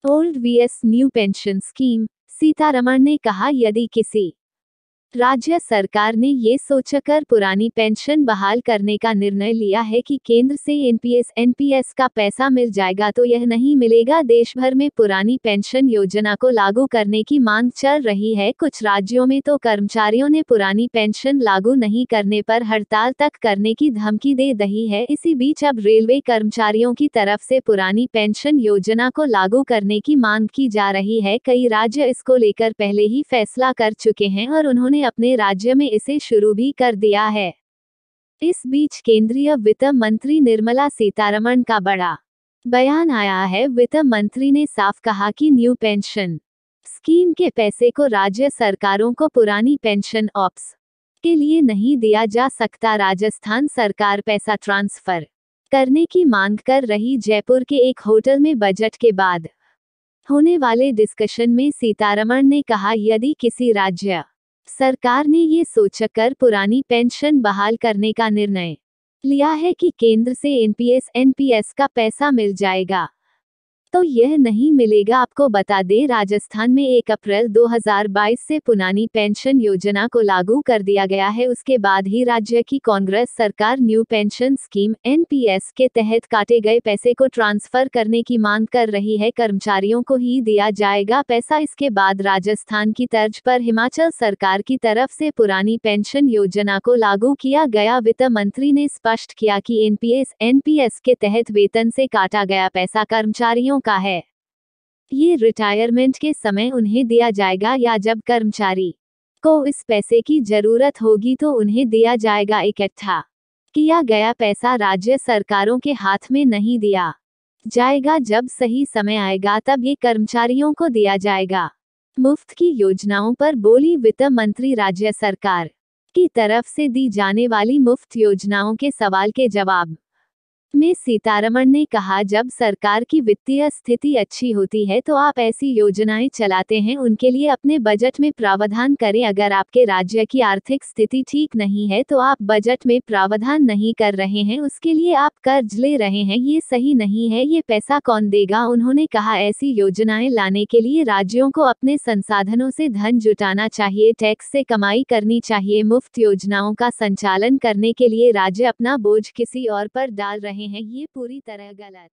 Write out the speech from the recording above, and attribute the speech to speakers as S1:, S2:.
S1: Old VS new pension scheme. Sitharaman ने कहा, यदि किसी राज्य सरकार ने ये सोचकर पुरानी पेंशन बहाल करने का निर्णय लिया है कि केंद्र से एनपीएस का पैसा मिल जाएगा, तो यह नहीं मिलेगा। देश भर में पुरानी पेंशन योजना को लागू करने की मांग चल रही है। कुछ राज्यों में तो कर्मचारियों ने पुरानी पेंशन लागू नहीं करने पर हड़ताल तक करने की धमकी दे दी है। इसी बीच अब रेलवे कर्मचारियों की तरफ से पुरानी पेंशन योजना को लागू करने की मांग की जा रही है। कई राज्य इसको लेकर पहले ही फैसला कर चुके हैं और उन्होंने अपने राज्य में इसे शुरू भी कर दिया है। इस बीच केंद्रीय वित्त मंत्री निर्मला सीतारमण का बड़ा बयान आया है। वित्त मंत्री ने साफ कहा कि न्यू पेंशन स्कीम के पैसे को राज्य सरकारों को पुरानी पेंशन ऑप्स के लिए नहीं दिया जा सकता। राजस्थान सरकार पैसा ट्रांसफर करने की मांग कर रही। जयपुर के एक होटल में बजट के बाद होने वाले डिस्कशन में सीतारमण ने कहा, यदि किसी राज्य सरकार ने ये सोचकर पुरानी पेंशन बहाल करने का निर्णय लिया है कि केंद्र से एनपीएस का पैसा मिल जाएगा, तो यह नहीं मिलेगा। आपको बता दें, राजस्थान में 1 अप्रैल 2022 से पुरानी पेंशन योजना को लागू कर दिया गया है। उसके बाद ही राज्य की कांग्रेस सरकार न्यू पेंशन स्कीम एनपीएस के तहत काटे गए पैसे को ट्रांसफर करने की मांग कर रही है। कर्मचारियों को ही दिया जाएगा पैसा। इसके बाद राजस्थान की तर्ज पर हिमाचल सरकार की तरफ से पुरानी पेंशन योजना को लागू किया गया। वित्त मंत्री ने स्पष्ट किया कि एनपीएस के तहत वेतन से काटा गया पैसा कर्मचारियों का है। ये रिटायरमेंट के समय उन्हें दिया जाएगा या जब कर्मचारी को इस पैसे की जरूरत होगी तो उन्हें दिया जाएगा। इकट्ठा किया गया पैसा राज्य सरकारों के हाथ में नहीं दिया जाएगा। जब सही समय आएगा तब ये कर्मचारियों को दिया जाएगा। मुफ्त की योजनाओं पर बोली वित्त मंत्री। राज्य सरकार की तरफ से दी जाने वाली मुफ्त योजनाओं के सवाल के जवाब में सीतारमण ने कहा, जब सरकार की वित्तीय स्थिति अच्छी होती है तो आप ऐसी योजनाएं चलाते हैं, उनके लिए अपने बजट में प्रावधान करें। अगर आपके राज्य की आर्थिक स्थिति ठीक नहीं है तो आप बजट में प्रावधान नहीं कर रहे हैं, उसके लिए आप कर्ज ले रहे हैं, ये सही नहीं है। ये पैसा कौन देगा? उन्होंने कहा, ऐसी योजनाएं लाने के लिए राज्यों को अपने संसाधनों से धन जुटाना चाहिए, टैक्स से कमाई करनी चाहिए। मुफ्त योजनाओं का संचालन करने के लिए राज्य अपना बोझ किसी और पर डाल रहे हैं, ये पूरी तरह गलत